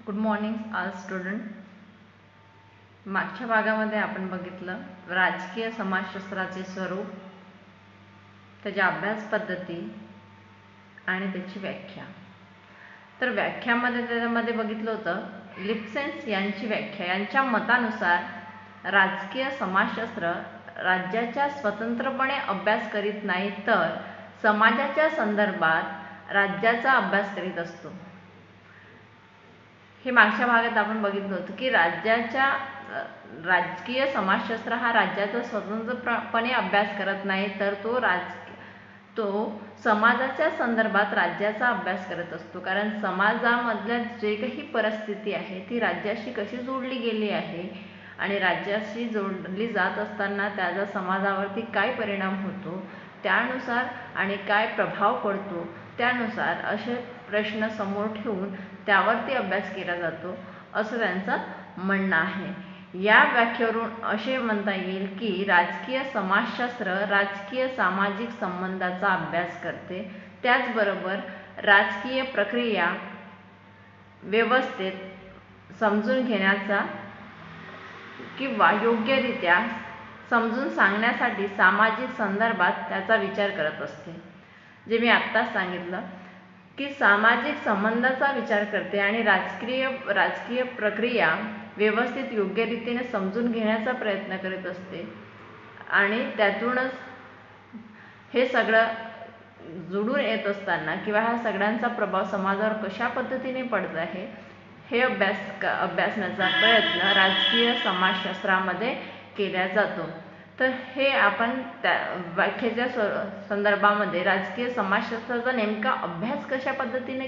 Good morning all student. मागच्या भागामध्ये आपण बघितलं राजकीय समाजशास्त्राचे स्वरूप, त्याच्या अभ्यास पद्धती आणि त्याची व्याख्या. तर व्याख्यामध्ये त्यामध्ये बघितलं होतं लिप्सेन्स यांची व्याख्या. यांच्या मतानुसार राजकीय समाजशास्त्र राज्याच्या स्वतंत्रपणे अभ्यास करीत नाही तर समाजाच्या संदर्भात राज्याचा अभ्यास करीत असतो. हे मागच्या भागात आपण बघितलं होतं की राजकीय समाजशास्त्र हा राज्याचा स्वतंत्रपणे अभ्यास करत नाही तर तो समाजाच्या संदर्भात राज्याचा अभ्यास करत असतो. कारण समाजामधल्या जे काही परिस्थिती आहे ती राज्याशी कशी जोडली गेली आहे आणि राज्याशी जोडली जात असताना त्याचा समाजावरती काय परिणाम होतो त्यानुसार आणि काय प्रभाव पडतो त्यानुसार असे प्रश्न समोर ठेवून त्यावरती अभ्यास केला जातो असं त्यांचं म्हणणं आहे. या व्याख्येवरून असे म्हणता येईल की राजकीय समाजशास्त्र राजकीय सामाजिक संबंधाचा अभ्यास करते, त्याचबरोबर राजकीय प्रक्रिया व्यवस्थित समजून घेण्याचा किंवा योग्यरित्या समजून सांगण्यासाठी सामाजिक संदर्भात त्याचा विचार करत असते. जे मी आत्ताच सांगितलं की सामाजिक संबंधाचा विचार करते आणि राजकीय प्रक्रिया व्यवस्थित योग्य रीतीने समजून घेण्याचा प्रयत्न करत असते आणि त्यातूनच हे सगळं जुळून येत असताना किंवा ह्या सगळ्यांचा प्रभाव समाजावर कशा पद्धतीने पडत आहे हे अभ्यासण्याचा प्रयत्न राजकीय समाजशास्त्रामध्ये केला जातो. तर हे आपण त्या व्याख्येच्या संदर्भामध्ये राजकीय समाजशास्त्राचा नेमका अभ्यास कशा पद्धतीने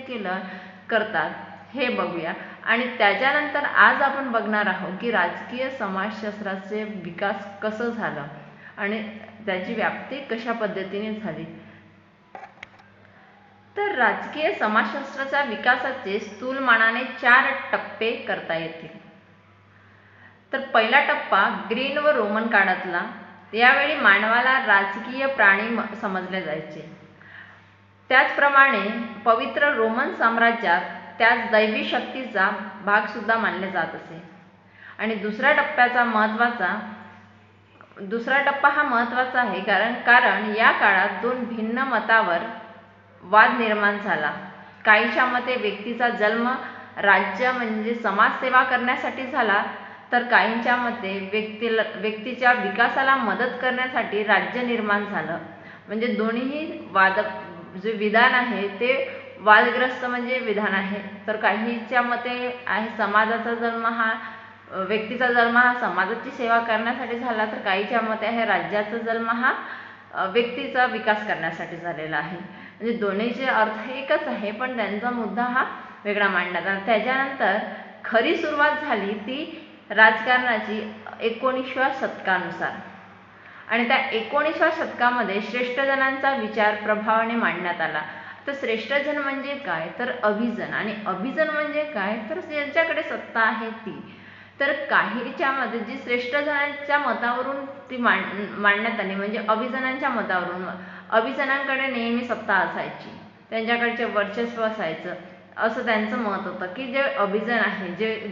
करतात हे बघूया. आणि त्याच्यानंतर आज आपण बघणार आहोत की राजकीय समाजशास्त्राचे विकास कसं झालं आणि त्याची व्याप्ती कशा पद्धतीने झाली. तर राजकीय समाजशास्त्राच्या विकासाचे स्थूलमानाने 4 टप्पे करता येतील. तर पहिला टप्पा ग्रीक व रोमन काळातला. यावेळी मानवाला राजकीय प्राणी समजले जायचे. त्याचप्रमाणे पवित्र रोमन साम्राज्यात त्यास दैवी शक्तीचा भाग सुद्धा मानले जात असे. आणि दुसरा टप्पा हा महत्त्वाचा आहे कारण या काळात 2 भिन्न मतावर वाद निर्माण झाला. काहींच्या मते व्यक्तीचा जन्म राज्य म्हणजे समाजसेवा करण्यासाठी झाला तर काहींच्या मते व्यक्तीच्या विकासाला मदत करण्यासाठी राज्य निर्माण झालं. म्हणजे दोन्ही जे विधान आहे ते वादग्रस्त म्हणजे विधान आहे. तर काहींच्या मते आहे समाजाचा जन्म हा व्यक्तीचा जन्म हा समाजाची सेवा करण्यासाठी झाला तर काहींच्या मते आहे राज्याचा जन्म हा व्यक्तीचा विकास करण्यासाठी झालेला आहे. म्हणजे दोन्हीचे अर्थ एकच आहे पण त्यांचा मुद्दा हा वेगळा मांडण्यात आला. त्याच्यानंतर खरी सुरुवात झाली ती राजकारणाची 19व्या शतकानुसार आणि त्या 19व्या शतकामध्ये श्रेष्ठजनांचा विचार प्रभावाने मांडण्यात आला. तर श्रेष्ठजन म्हणजे काय तर अभिजन, आणि अभिजन म्हणजे काय तर ज्यांच्याकडे सत्ता आहे ती. तर काहीच्या मध्ये जी श्रेष्ठजनांच्या मतावरून ती मांडण्यात आली म्हणजे अभिजनांच्या मतावरून. अभिजनांकडे नेहमी सत्ता असायची, त्यांच्याकडचे वर्चस्व असायचं असं त्यांचं मत होतं की जे अभिजन आहे जे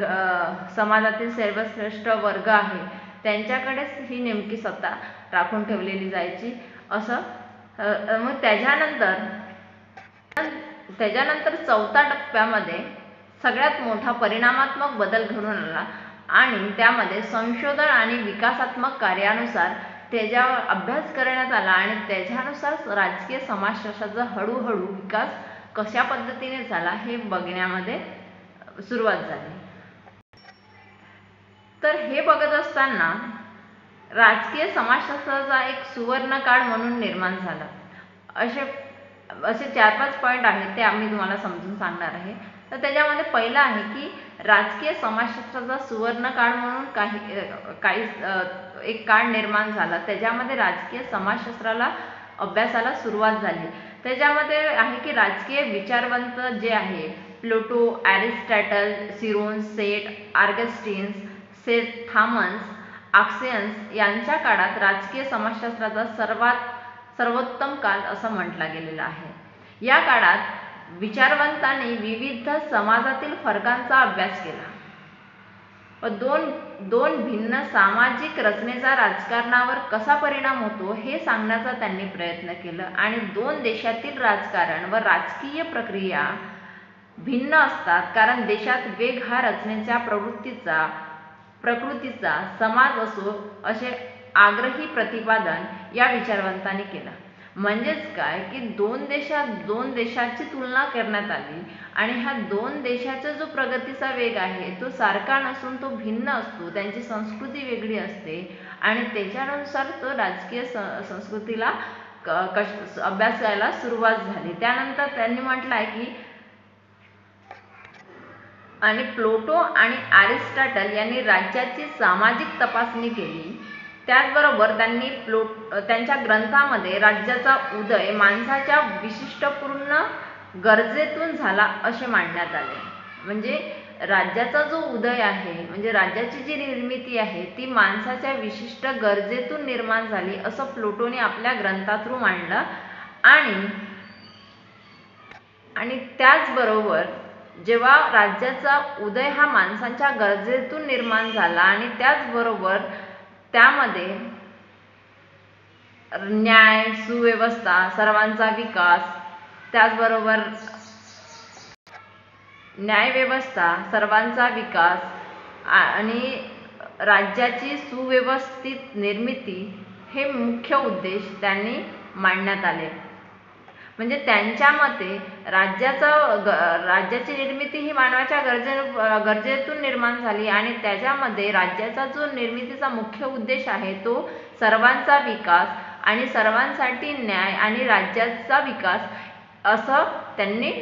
समाजातील सर्वश्रेष्ठ वर्ग आहे त्यांच्याकडेच ही नेमकी सत्ता राखून ठेवलेली जायची असं. मग त्याच्यानंतर 4थ्या टप्प्यामध्ये सगळ्यात मोठा परिणामात्मक बदल घडून आला आणि त्यामध्ये संशोधन आणि विकासात्मक कार्यानुसार त्याच्यावर अभ्यास करण्यात आला आणि त्याच्यानुसार राजकीय समाजशास्त्राचा हळूहळू विकास कशा पद्धतीने झाला हे बघण्यामध्ये सुरुवात झाली. तर हे बघत असताना राजकीय समाजशास्त्राचा एक सुवर्णकाळ म्हणून निर्माण झाला. असे 4-5 पॉईंट आहेत ते आम्ही तुम्हाला समजून सांगणार आहे. तर त्याच्यामध्ये पहिला आहे की राजकीय समाजशास्त्राचा सुवर्णकाळ म्हणून काही एक काळ निर्माण झाला. त्याच्यामध्ये राजकीय समाजशास्त्राला अभ्यासाला सुरुवात झाली. त्याच्यामध्ये आहे की राजकीय विचारवंत जे आहे प्लूटो, एरिस्टॉटल, सिरोन, saint, Augustine, saint Thomas Aquinas यांच्या काळात राजकीय समाजशास्त्राचा सर्वोत्तम काळ असं म्हटला गेलेला आहे. या काळात विचारवंतांनी विविध समाजातील फरकांचा अभ्यास केला व दोन भिन्न सामाजिक रचनेचा राजकारणावर कसा परिणाम होतो हे सांगण्याचा त्यांनी प्रयत्न केला आणि दोन देशातील राजकारण व राजकीय प्रक्रिया भिन्न असतात, कारण देशात वेग हा रचनेच्या प्रकृतीचा समाज असो असे आग्रही प्रतिपादन या विचारवंतांनी केला. म्हणजेच काय की दोन देशाची तुलना करण्यात आली आणि ह्या दोन देशाचा जो प्रगतीचा वेग आहे तो सारखा नसून तो भिन्न असतो, त्यांची संस्कृती वेगळी असते आणि त्याच्यानुसार तो राजकीय संस्कृतीला अभ्यासाला सुरुवात झाली. त्यानंतर त्यांनी म्हटलं आहे की आणि प्लेटो आणि अरिस्टॉटल यांनी राज्याची सामाजिक तपासणी केली. त्याचबरोबर त्यांनी त्यांच्या ग्रंथामध्ये राज्याचा उदय माणसाच्या विशिष्टपूर्ण गरजेतून झाला असे मांडण्यात आले. म्हणजे राज्याचा जो उदय आहे म्हणजे राज्याची जी निर्मिती आहे ती माणसाच्या विशिष्ट गरजेतून निर्माण झाली असं प्लेटोने आपल्या ग्रंथातून मांडलं. आणि त्याचबरोबर जेव्हा राज्याचा उदय हा माणसांच्या गरजेतून निर्माण झाला आणि त्याचबरोबर त्यामध्ये न्याय, सुव्यवस्था, सर्वांचा विकास, त्याचबरोबर न्यायव्यवस्था, सर्वांचा विकास आणि राज्याची सुव्यवस्थित निर्मिती हे मुख्य उद्देश त्यांनी मांडण्यात आले. म्हणजे त्यांच्या मते राज्याची निर्मिती ही मानवाच्या गरजेतून निर्माण झाली आणि त्याच्यामध्ये राज्याचा जो निर्मितीचा मुख्य उद्देश आहे तो सर्वांचा विकास आणि सर्वांसाठी न्याय आणि राज्याचा विकास असं त्यांनी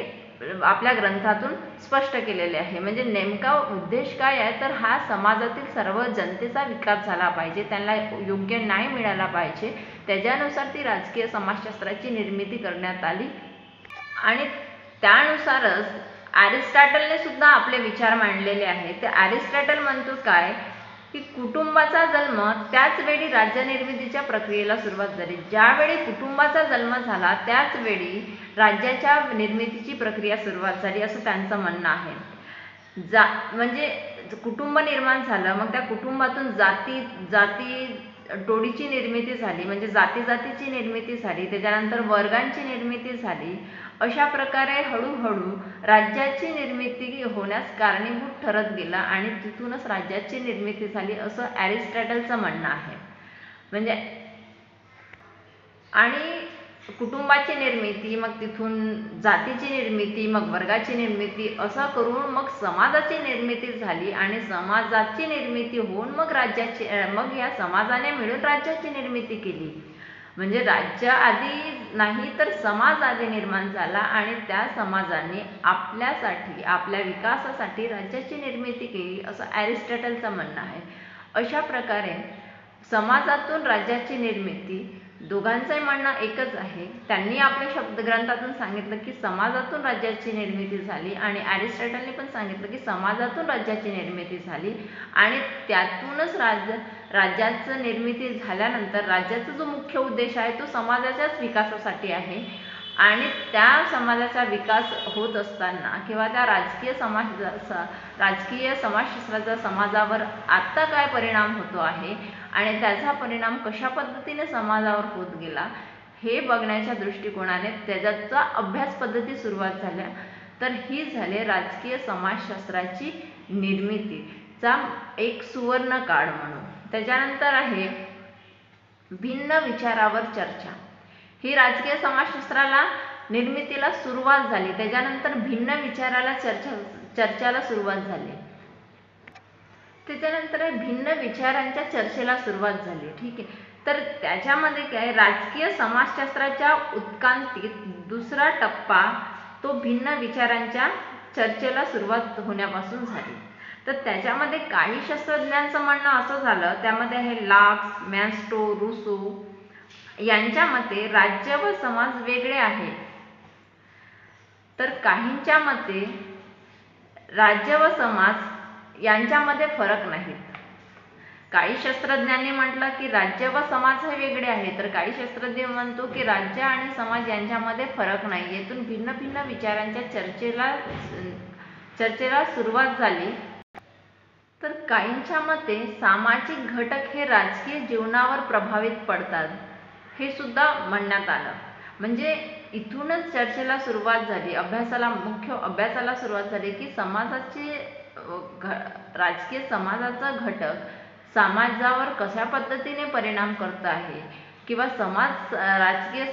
आपल्या ग्रंथातून स्पष्ट केलेले आहे. म्हणजे नेमका उद्देश काय आहे तर हा समाजातील सर्व जनतेचा विकास झाला पाहिजे, त्यांना योग्य न्याय मिळाला पाहिजे, त्याच्यानुसार ती राजकीय समाजशास्त्राची निर्मिती करण्यात आली. आणि त्यानुसारच अरिस्टॉटलने सुद्धा आपले विचार मांडलेले आहेत. ते अरिस्टॉटल म्हणतो काय की कुटुंबाचा जन्म त्याच वेळी राज्यनिर्मितीच्या प्रक्रियेला सुरुवात झाली. ज्यावेळी कुटुंबाचा जन्म झाला त्याच वेळी राज्याच्या निर्मितीची प्रक्रिया सुरुवात झाली असं त्यांचं म्हणणं आहे. म्हणजे कुटुंब निर्माण झालं, मग त्या कुटुंबातून जाती टोळीची निर्मिती झाली, म्हणजे जातीची निर्मिती झाली, त्याच्यानंतर वर्गांची निर्मिती झाली. अशा प्रकारे हळूहळू राज्याची निर्मिती होण्यास कारणीभूत ठरत गेला आणि तिथूनच राज्याची निर्मिती झाली असं अरिस्टॉटलचं म्हणणं आहे. म्हणजे आणि कुटुंबाची निर्मिती, मग तिथून जातीची निर्मिती, मग वर्गाची निर्मिती असं करून मग समाजाची निर्मिती झाली आणि समाजाची निर्मिती होऊन मग या समाजाने मिळून राज्याची निर्मिती केली. म्हणजे राज्य आधी नाही तर समाज आधी निर्माण झाला आणि त्या समाजाने आपल्यासाठी आपल्या विकासासाठी राज्याची निर्मिती केली असं अरिस्टॉटलचं म्हणणं आहे. अशा प्रकारे समाजातून राज्याची निर्मिती दोघांचंही म्हणणं एकच आहे. त्यांनी आपल्या शब्दग्रंथातून सांगितलं की समाजातून राज्याची निर्मिती झाली आणि अरिस्टॉटलने पण सांगितलं की समाजातून राज्याची निर्मिती झाली आणि त्यातूनच राज्याचं निर्मिती झाल्यानंतर राज्याचा जो मुख्य उद्देश आहे तो समाजाच्याच विकासासाठी आहे आणि त्या समाजाचा विकास होत असताना किंवा त्या राजकीय समाजशास्त्राचा समाजावर आत्ता काय परिणाम होतो आहे आणि त्याचा परिणाम कशा पद्धतीने समाजावर होत गेला हे बघण्याच्या दृष्टिकोनाने त्याचा अभ्यास पद्धती सुरुवात झाल्या. तर ही झाली राजकीय समाजशास्त्राची निर्मितीचा एक सुवर्ण काळ म्हणून. त्याच्यानंतर आहे भिन्न विचारावर चर्चा. ही राजकीय समाजशास्त्राला निर्मितीला सुरुवात झाली, त्याच्यानंतर भिन्न विचाराला चर्चाला सुरुवात झाली. त्याच्यानंतर भिन्न विचारांच्या चर्चेला सुरुवात झाली. ठीक आहे. तर त्याच्यामध्ये काय राजकीय समाजशास्त्राच्या उत्क्रांतीत दुसरा टप्पा तो भिन्न विचारांच्या चर्चेला सुरुवात होण्यापासून झाली. तर त्याच्यामध्ये काही शास्त्रज्ञांचं म्हणणं असं झालं, त्यामध्ये आहे लाक्स, मॅस्टो, रुसो यांच्या मते राज्य व समाज वेगळे आहे. तर काहींच्या मते राज्य व समाज यांच्यामध्ये फरक नाहीत. काही शास्त्रज्ञांनी म्हटलं की राज्य व समाज हे वेगळे आहे, तर काही शास्त्रज्ञ म्हणतो की राज्य आणि समाज यांच्यामध्ये फरक नाही. येथून भिन्न भिन्न विचारांच्या चर्चेला सुरुवात झाली. तर काहींच्या मते सामाजिक घटक हे राजकीय जीवनावर प्रभावित पडतात, हे सुद्धा म्हणण्यात आलं. म्हणजे इथूनच चर्चेला सुरुवात झाली, मुख्य अभ्यासाला सुरुवात झाली की राजकीय समाजाचा घटक समाजावर कशा पद्धतीने परिणाम करत आहे किंवा राजकीय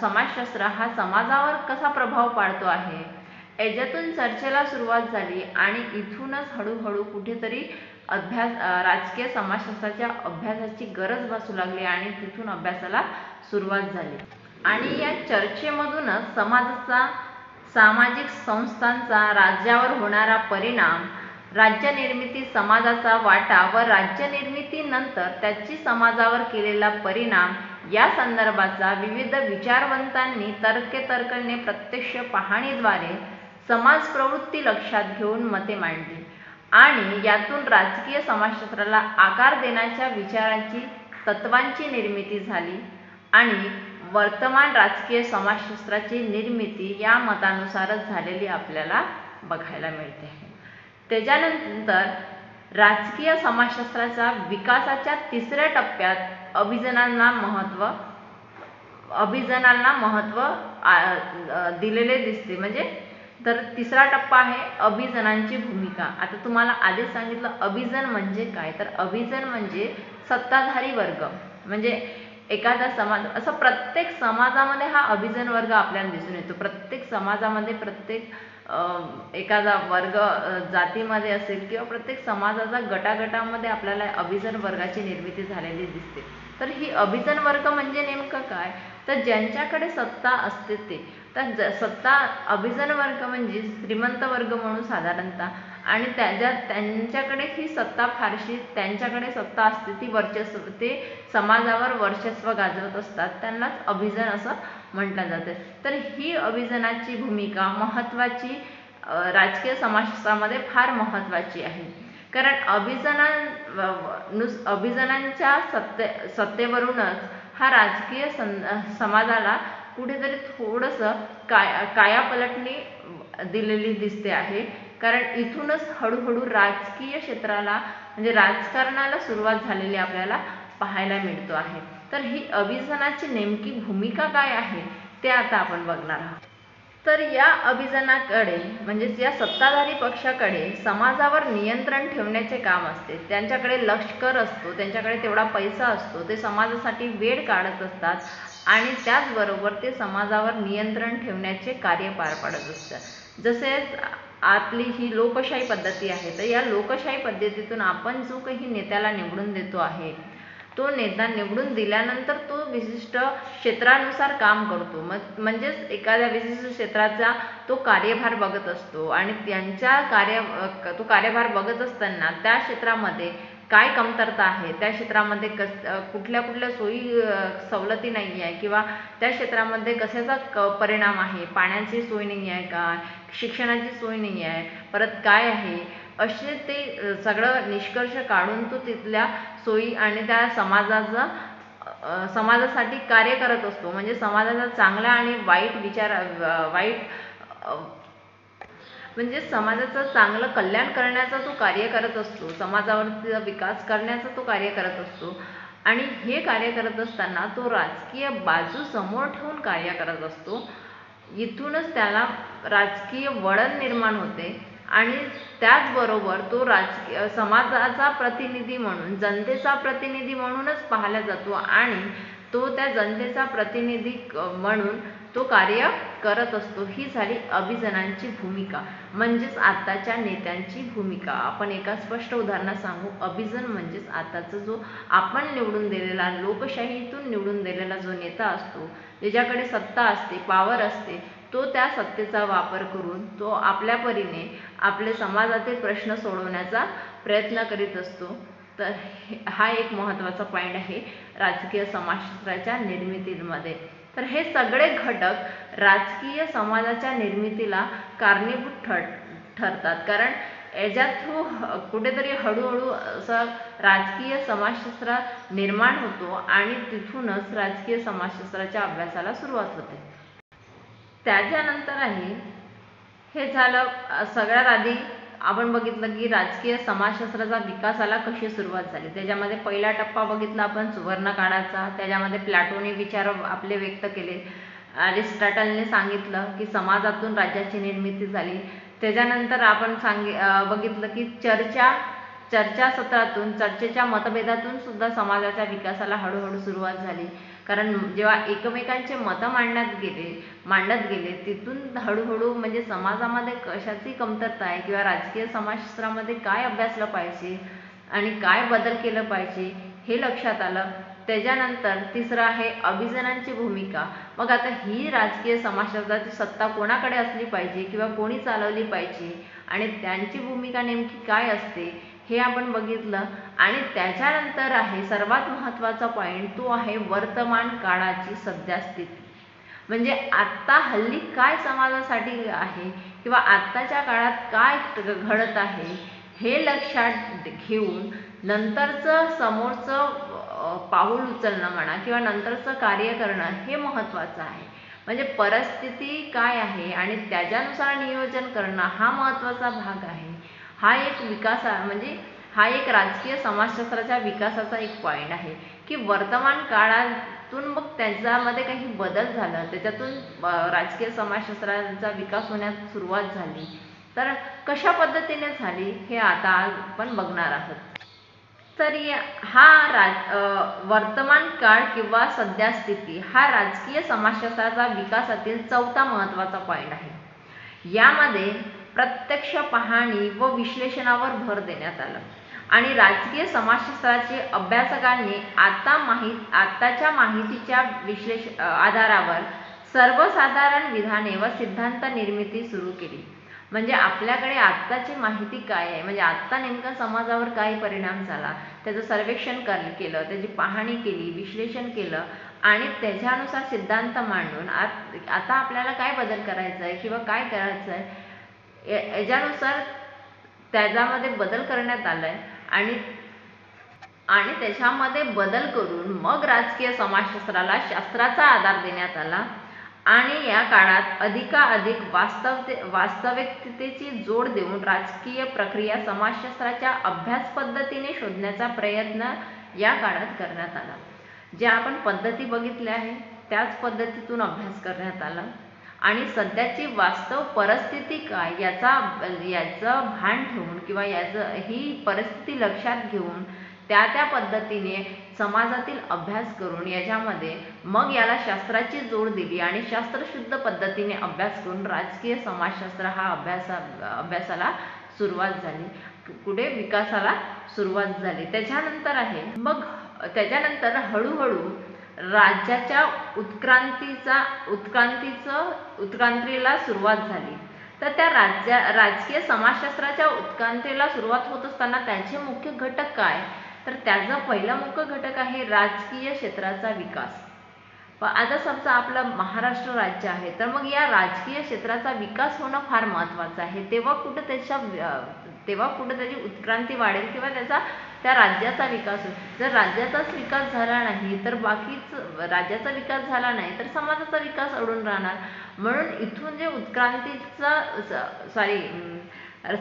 समाजशास्त्र हा समाजावर कसा प्रभाव पाडतो आहे, याच्यातून चर्चेला सुरुवात झाली. आणि इथूनच हळूहळू कुठेतरी राजकीय समाजशास्त्राच्या अभ्यासाची गरज भासू लागली आणि तिथून अभ्यासाला सुरुवात झाली. आणि या चर्चेमधूनच सामाजिक संस्थांचा राज्यावर होणारा परिणाम, राज्यनिर्मिती समाजाचा वाटा व राज्यनिर्मितीनंतर त्याची समाजावर केलेला परिणाम या संदर्भाचा विविध विचारवंतांनी तर्कने प्रत्यक्ष पाहणीद्वारे समाज प्रवृत्ती लक्षात घेऊन मते मांडली आणि यातून राजकीय समाजशास्त्राला आकार देण्याच्या तत्वांची निर्मिती झाली आणि वर्तमान राजकीय समाजशास्त्राची निर्मिती या मतानुसारच झालेली आपल्याला बघायला मिळते. त्याच्यानंतर राजकीय समाजशास्त्राच्या विकासाच्या तिसऱ्या टप्प्यात अभिजनांना महत्त्व दिलेले दिसते. म्हणजे तर तिसरा टप्पा आहे अभिजनांची भूमिका. आता तुम्हाला आधीच सांगितलं अभिजन म्हणजे काय, तर अभिजन म्हणजे सत्ताधारी वर्ग. म्हणजे एखादा समाज, असं प्रत्येक समाजामध्ये हा अभिजन वर्ग आपल्याला दिसून येतो. प्रत्येक समाजामध्ये, प्रत्येक एखादा वर्ग जातीमध्ये असेल किंवा प्रत्येक समाजाचा गटागटामध्ये आपल्याला अभिजन वर्गाची निर्मिती झालेली दिसते. तर ही अभिजन वर्ग म्हणजे नेमकं काय, तर ज्यांच्याकडे सत्ता असते ते. तर अभिजन वर्ग म्हणजे श्रीमंत वर्ग म्हणून साधारणतः, आणि त्यांच्याकडे ही सत्ता त्यांच्याकडे सत्ता असते, ते समाजावर वर्चस्व गाजवत असतात, त्यांनाच अभिजन असं म्हटलं जातं. तर ही अभिजनाची भूमिका महत्त्वाची, राजकीय समाजशास्त्रामध्ये फार महत्त्वाची आहे. कारण अभिजनांच्या सत्तेवरूनच हा राजकीय समाजाला कुठेतरी थोडंसं कायापलटणी दिलेली दिसते आहे. कारण इथूनच हळूहळू राजकीय क्षेत्राला म्हणजे राजकारणाला सुरुवात झालेली आपल्याला पाहायला मिळतो आहे. तर ही अभिजनाची नेमकी भूमिका काय आहे ते आता आपण बघणार आहोत. तर या अभिजनाकडे म्हणजेच या सत्ताधारी पक्षाकडे समाजावर नियंत्रण ठेवण्याचे काम असते. त्यांच्याकडे लष्कर असतो, त्यांच्याकडे तेवढा पैसा असतो, ते समाजासाठी वेळ काढत असतात आणि त्याचबरोबर ते समाजावर नियंत्रण ठेवण्याचे कार्य पार पाडत असतात. जसेच आपली ही लोकशाही पद्धती आहे, तर या लोकशाही पद्धतीतून आपण जो काही नेत्याला निवडून देतो आहे, तो नेता निवडून दिल्यानंतर तो विशिष्ट क्षेत्रानुसार काम करतो. म्हणजेच एखाद्या विशिष्ट क्षेत्राचा तो कार्यभार बघत असतो आणि तो कार्यभार बघत असताना त्या क्षेत्रामध्ये काय कमतरता आहे, त्या क्षेत्रामध्ये कुठल्या सोयी सवलती नाही आहे किंवा त्या क्षेत्रामध्ये कशाचा परिणाम आहे, पाण्याची सोय नाही आहे का, शिक्षणाची सोय नाही आहे, परत काय आहे, असे ते सगळं निष्कर्ष काढून तो तिथल्या सोयी आणि त्या समाजासाठी कार्य करत असतो. म्हणजे समाजाचा चांगला आणि म्हणजे समाजाचं चांगलं कल्याण करण्याचा तो कार्य करत असतो, समाजावरती विकास करण्याचा तो कार्य करत असतो. आणि हे कार्य करत असताना तो राजकीय बाजू समोर ठेवून कार्य करत असतो. इथूनच त्याला राजकीय वळण निर्माण होते आणि त्याचबरोबर तो समाजाचा प्रतिनिधी म्हणून, जनतेचा प्रतिनिधी म्हणूनच पाहिला जातो आणि तो त्या जनतेचा प्रतिनिधी म्हणून तो कार्य करत असतो. ही झाली अभिजनांची भूमिका, म्हणजेच आताच्या नेत्यांची भूमिका. आपण एका स्पष्ट उदाहरणात सांगू. अभिजन म्हणजेच आताचा जो आपण निवडून दिलेला, लोकशाहीतून निवडून दिलेला जो नेता असतो, ज्याच्याकडे सत्ता असते, पॉवर असते, तो त्या सत्तेचा वापर करून तो आपल्या परीने आपले समाजातील प्रश्न सोडवण्याचा प्रयत्न करीत असतो. तर हा एक महत्त्वाचा पॉईंट आहे राजकीय समाजशास्त्राच्या निर्मितीमध्ये. तर हे सगळे घटक राजकीय समाजाच्या निर्मितीला कारणीभूत ठरतात, कारण याच्या थ्रू कुठेतरी हळूहळू असं राजकीय समाजशास्त्र निर्माण होतो आणि तिथूनच राजकीय समाजशास्त्राच्या अभ्यासाला सुरुवात होते. त्याच्यानंतर आहे हे झालं. सगळ्यात आधी आपण बघितलं की राजकीय समाजशास्त्राचा विकासाला कशी सुरुवात झाली. त्याच्यामध्ये पहिला टप्पा बघितला आपण सुवर्ण काळाचा. त्याच्यामध्ये प्लॅटोने विचार आपले व्यक्त केले. अरिस्टॉटलने सांगितलं की समाजातून राज्याची निर्मिती झाली. त्याच्यानंतर आपण बघितलं की चर्चासत्रातून चर्चेच्या मतभेदातून सुद्धा समाजाच्या विकासाला हळूहळू सुरुवात झाली, कारण जेव्हा एकमेकांचे मतं मांडत गेले तिथून हळूहळू म्हणजे समाजामध्ये कशाची कमतरता आहे किंवा राजकीय समाजशास्त्रामध्ये काय अभ्यासलं पाहिजे आणि काय बदल केलं पाहिजे हे लक्षात आलं. त्याच्यानंतर तिसरं आहे अभिजनांची भूमिका. मग आता ही राजकीय समाजशास्त्राची सत्ता कोणाकडे असली पाहिजे किंवा कोणी चालवली पाहिजे आणि त्यांची भूमिका नेमकी काय असते हे आपण बघितलं. आणि त्याच्यानंतर आहे सर्वात महत्त्वाचा पॉईंट, तो आहे वर्तमान काळाची सद्यस्थिती. म्हणजे आत्ता हल्ली काय समाजासाठी आहे किंवा आत्ताच्या काळात काय घडत आहे हे लक्षात घेऊन नंतरचं समोरचं पाऊल उचलणं म्हणा किंवा नंतरचं कार्य करणं हे महत्त्वाचं आहे. म्हणजे परिस्थिती काय आहे आणि त्याच्यानुसार नियोजन करणं हा महत्त्वाचा भाग आहे. हा एक राजकीय समाजशास्त्राच्या विकासाचा एक पॉईंट आहे की वर्तमान काळातून मग त्याच्यामध्ये काही बदल झाला, त्याच्यातून राजकीय समाजशास्त्राचा विकास होण्यास सुरुवात झाली, तर कशा पद्धतीने झाली हे आता आपण बघणार आहोत. तर वर्तमान काळ किंवा सद्यस्थिती हा राजकीय समाजशास्त्राचा विकासातील चौथा महत्त्वाचा पॉईंट आहे. यामध्ये प्रत्यक्ष पाहणी व विश्लेषणावर भर देण्यात आला आणि राजकीय समाजशास्त्राचे अभ्यासकांनी आत्ताच्या माहितीच्या आधारावर सर्वसाधारण विधाने व सिद्धांत निर्मिती सुरू केली. म्हणजे आपल्याकडे आत्ताची माहिती काय आहे, म्हणजे आत्ता नेमका समाजावर काय परिणाम झाला त्याचं सर्वेक्षण केलं, त्याची पाहणी केली, विश्लेषण केलं आणि त्याच्यानुसार सिद्धांत मांडून आता आपल्याला काय बदल करायचा आहे किंवा काय करायचं आहे याच्यानुसार त्याच्यामध्ये बदल करण्यात आला आहे आणि त्याच्यामध्ये बदल करून मग राजकीय समाजशास्त्राला शास्त्राचा आधार देण्यात आला आणि या काळात अधिकाधिक वास्तविकतेची जोड देऊन राजकीय प्रक्रिया समाजशास्त्राच्या अभ्यास पद्धतीने शोधण्याचा प्रयत्न या काळात करण्यात आला. ज्या आपण पद्धती बघितल्या आहे त्याच पद्धतीतून अभ्यास करण्यात आला आणि सध्याची वास्तव परिस्थिती काय याचं भान ठेवून किंवा ही परिस्थिती लक्षात घेऊन त्या पद्धतीने समाजातील अभ्यास करून याच्यामध्ये मग याला शास्त्राची जोड दिली आणि शास्त्रशुद्ध पद्धतीने अभ्यास करून राजकीय समाजशास्त्र हा अभ्यासाला सुरुवात झाली, पुढे विकासाला सुरुवात झाली. त्याच्यानंतर हळूहळू राज्याच्या उत्क्रांतीला सुरुवात झाली. तर त्या राजकीय समाजशास्त्राच्या उत्क्रांतीला सुरुवात होत असताना त्याचे मुख्य घटक काय, तर त्याचा पहिला मुख्य घटक आहे राजकीय क्षेत्राचा विकास. आता समजा आपलं महाराष्ट्र राज्य आहे, तर मग या राजकीय क्षेत्राचा विकास होणं फार महत्त्वाचं आहे. तेव्हा कुठं त्याची उत्क्रांती वाढेल किंवा त्या राज्याचा विकास होईल. जर राज्याचाच विकास झाला नाही तर राज्याचा विकास झाला नाही तर समाजाचा विकास अडून राहणार. म्हणून इथून जे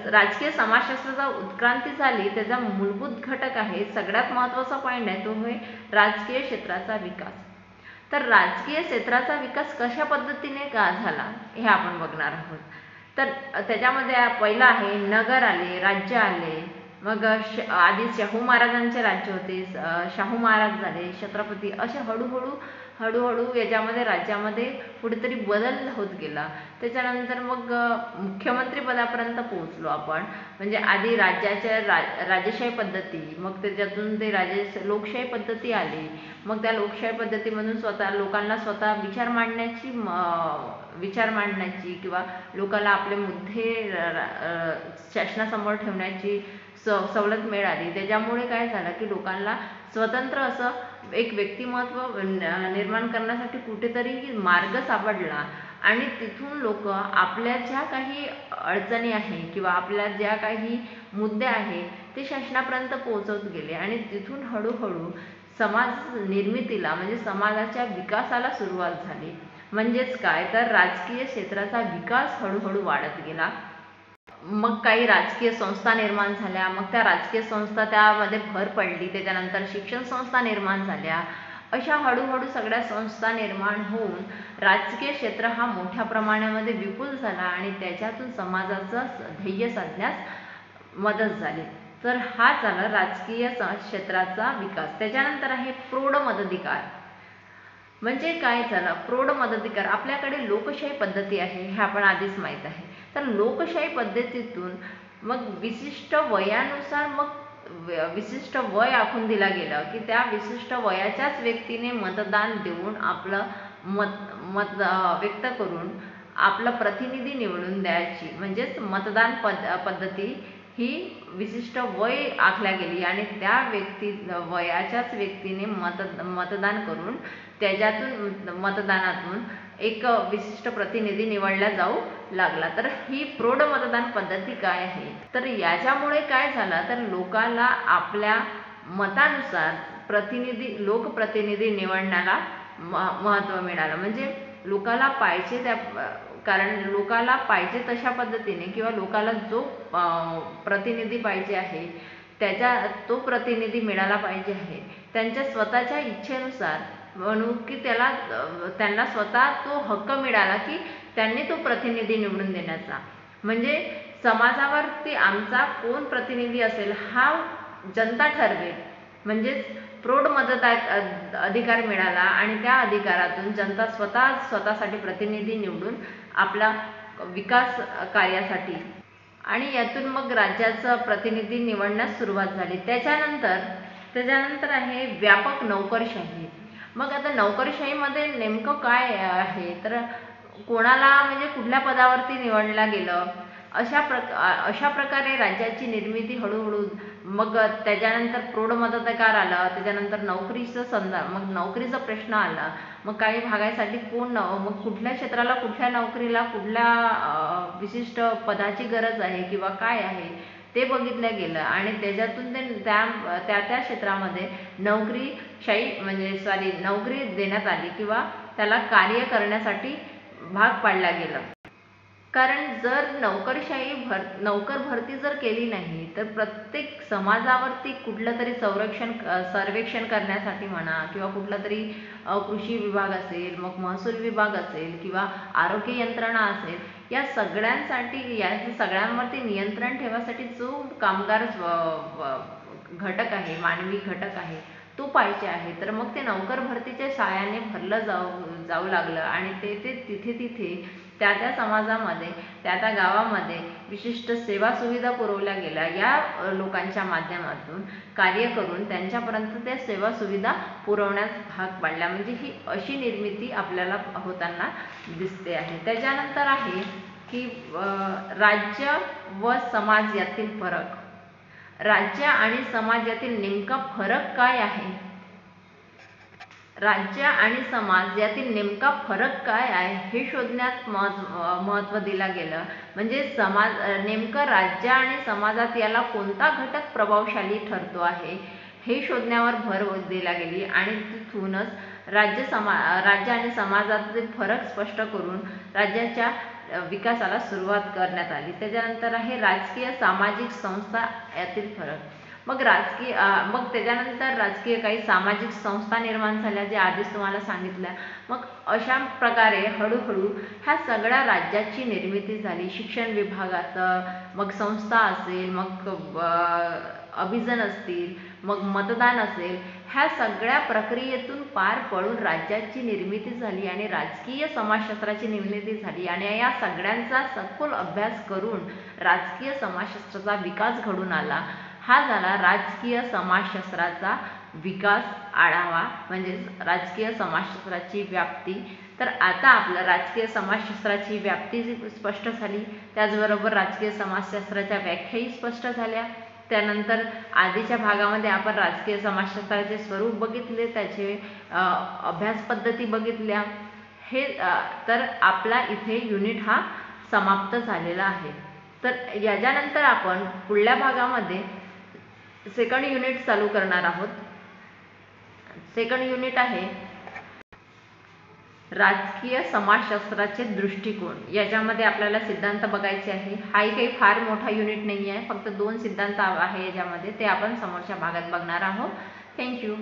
राजकीय समाजशास्त्राचा उत्क्रांती झाली त्याचा मूलभूत घटक आहे, सगळ्यात महत्त्वाचा पॉईंट आहे तो आहे राजकीय क्षेत्राचा विकास. तर राजकीय क्षेत्राचा विकास कशा पद्धतीने का झाला हे आपण बघणार आहोत. तर त्याच्यामध्ये पहिला आहे नगर आले, राज्य आले. मग आधी शाहू महाराजांचे राज्य होते, शाहू महाराज झाले, छत्रपती, असे हळूहळू याच्यामध्ये राज्यामध्ये कुठेतरी बदल होत गेला. त्याच्यानंतर मग मुख्यमंत्री पदापर्यंत पोहोचलो आपण. म्हणजे आधी राजेशाही पद्धती, मग त्याच्यातून ते लोकशाही पद्धती आली. मग त्या लोकशाही पद्धतीमधून लोकांना स्वतः विचार मांडण्याची किंवा लोकांना आपले मुद्दे शासनासमोर ठेवण्याची सवलत मिळाली. त्याच्यामुळे काय झालं की लोकांना स्वतंत्र असं एक व्यक्तिमत्व निर्माण करण्यासाठी कुठेतरी मार्ग सापडला आणि तिथून लोक आपल्या ज्या काही अडचणी आहे किंवा आपल्या ज्या काही मुद्दे आहे ते शासनापर्यंत पोहोचवत गेले आणि तिथून हळूहळू समाज निर्मितीला म्हणजे समाजाच्या विकासाला सुरुवात झाली. म्हणजेच काय तर राजकीय क्षेत्राचा विकास हळूहळू वाढत गेला. मग काही राजकीय संस्था निर्माण झाल्या, मग त्या राजकीय संस्था त्यामध्ये भर पडली, त्याच्यानंतर शिक्षण संस्था निर्माण झाल्या. अशा हळूहळू सगळ्या संस्था निर्माण होऊन राजकीय क्षेत्र हा मोठ्या प्रमाणामध्ये विपुल झाला आणि त्याच्यातून समाजाचं ध्येय साधण्यास मदत झाली. तर हा झाला राजकीय क्षेत्राचा विकास. त्याच्यानंतर आहे प्रौढ मताधिकार. म्हणजे काय झालं? प्रौढ मताधिकार आपल्याकडे लोकशाही पद्धती आहे हे आपण आधीच माहीत आहे. तर लोकशाही पद्धतीतून मग विशिष्ट वयानुसार मग विशिष्ट वय आखून दिला गेलं की त्या विशिष्ट वयाच्याच व्यक्तीने मतदान देऊन आपलं मत व्यक्त करून आपला प्रतिनिधी निवडून द्यायची. म्हणजेच मतदान पद्धती ही विशिष्ट वय आखल्या गेली आणि त्या वयाच्याच व्यक्तीने मतदान करून त्याच्यातून मतदानातून एक विशिष्ट प्रतिनिधी निवडला जाऊ लागला. तर ही प्रौढ मतदान पद्धती काय आहे? तर याच्यामुळे काय झालं तर लोकांना आपल्या मतानुसार लोकप्रतिनिधी निवडण्याला महत्त्व मिळालं. म्हणजे लोकांना पाहिजे त्या कारण लोकांना पाहिजे तशा पद्धतीने किंवा लोकांना जो प्रतिनिधी पाहिजे आहे तो प्रतिनिधी मिळाला पाहिजे आहे त्यांच्या स्वतःच्या इच्छेनुसार, म्हणून की त्यांना स्वतः तो हक्क मिळाला की त्यांनी तो प्रतिनिधी निवडून देण्याचा. म्हणजे समाजावरती आमचा कोण प्रतिनिधी असेल हा जनता ठरवेल. म्हणजेच प्रौढ अधिकार मिळाला आणि त्या अधिकारातून जनता स्वतःसाठी प्रतिनिधी निवडून आपला विकास कार्यासाठी आणि यातून मग राज्याचा प्रतिनिधी निवडण्यास सुरुवात झाली. त्याच्यानंतर आहे व्यापक नोकरशाही. मग आता नोकरशाहीमध्ये नेमकं काय आहे तर कोणाला म्हणजे कुठल्या पदावरती निवडलं गेलं अशा प्रकारे राज्याची निर्मिती हळूहळू. मग त्याच्यानंतर प्रौढ मताधिकार आला, त्याच्यानंतर मग नोकरीचा प्रश्न आला. मग काही भागासाठी मग कुठल्या क्षेत्राला कुठल्या नोकरीला कुठल्या विशिष्ट पदाची गरज आहे किंवा काय आहे ते बघितलं गेलं आणि त्याच्यातून त्या क्षेत्रामध्ये नोकरी देण्यात आली किंवा त्याला कार्य करण्यासाठी भाग पाडला गेला. कारण जर नोकर भरती जर केली नाही तर प्रत्येक समाजावरती कुठलं तरी सर्वेक्षण करण्यासाठी म्हणा किंवा कुठला तरी कृषी विभाग असेल, मग महसूल विभाग असेल किंवा आरोग्य यंत्रणा असेल, या सगळ्यांवरती नियंत्रण ठेवण्यासाठी जो कामगार घटक आहे, मानवी घटक आहे तो पाहिजे आहे. तर मग ते नोकर भरतीच्या सहाय्याने भरलं जाऊ लागलं आणि तिथे त्या समाजामध्ये त्या गावामध्ये विशिष्ट सेवा सुविधा पुरवल्या गेल्या. या लोकांच्या माध्यमातून कार्य करून त्यांच्यापर्यंत त्या सेवा सुविधा पुरवण्यास भाग पाडल्या. म्हणजे ही अशी निर्मिती आपल्याला होताना दिसते आहे. त्याच्यानंतर आहे की राज्य व समाज यातील फरक. राज्य आणि समाज यातील नेमका फरक काय आहे? राज्य आणि समाज यातील नेमका फरक काय आहे हे शोधण्यात महत्त्व दिलं गेलं. म्हणजे नेमकं राज्य आणि समाजात याला कोणता घटक प्रभावशाली ठरतो आहे हे शोधण्यावर भर दिला गेली आणि तिथूनच राज्य आणि समाजातील फरक स्पष्ट करून राज्याच्या विकासाला सुरुवात करण्यात आली. त्याच्यानंतर आहे राजकीय सामाजिक संस्था यातील फरक. मग त्याच्यानंतर राजकीय काही सामाजिक संस्था निर्माण झाल्या जे आधीच तुम्हाला सांगितल्या. मग अशा प्रकारे हळूहळू ह्या सगळ्या राज्याची निर्मिती झाली. शिक्षण विभागाचं मग संस्था असेल, मग अभिजन असतील, मग मतदान असेल, ह्या सगळ्या प्रक्रियेतून पार पडून राज्याची निर्मिती झाली आणि राजकीय समाजशास्त्राची निर्मिती झाली आणि या सगळ्यांचा सखोल अभ्यास करून राजकीय समाजशास्त्राचा विकास घडून आला. हा झाला राजकीय समाजशास्त्राचा विकास आढावा, म्हणजेच राजकीय समाजशास्त्राची व्याप्ती. तर आता आपलं राजकीय समाजशास्त्राची व्याप्ती स्पष्ट झाली, त्याचबरोबर राजकीय समाजशास्त्राच्या व्याख्याही स्पष्ट झाल्या. त्यानंतर आधीच्या भागामध्ये आपण राजकीय समाजशास्त्राचे स्वरूप बघितले, त्याचे अभ्यास पद्धती बघितल्या. हे तर आपला इथे युनिट हा समाप्त झालेला आहे। तर याच्यानंतर आपण पुढल्या भागामध्ये सेकंड युनिट चालू करणार आहोत। सेकंड युनिट आहे राजकीय समाजशास्त्राचे दृष्टिकोन। याच्यामध्ये आपल्याला सिद्धांत बघायचे आहे। हाही काही फार मोठा युनिट नाही आहे, फक्त 2 सिद्धांत आहे याच्यामध्ये, ते आपण समोरच्या भागात बघणार आहोत। थँक्यू।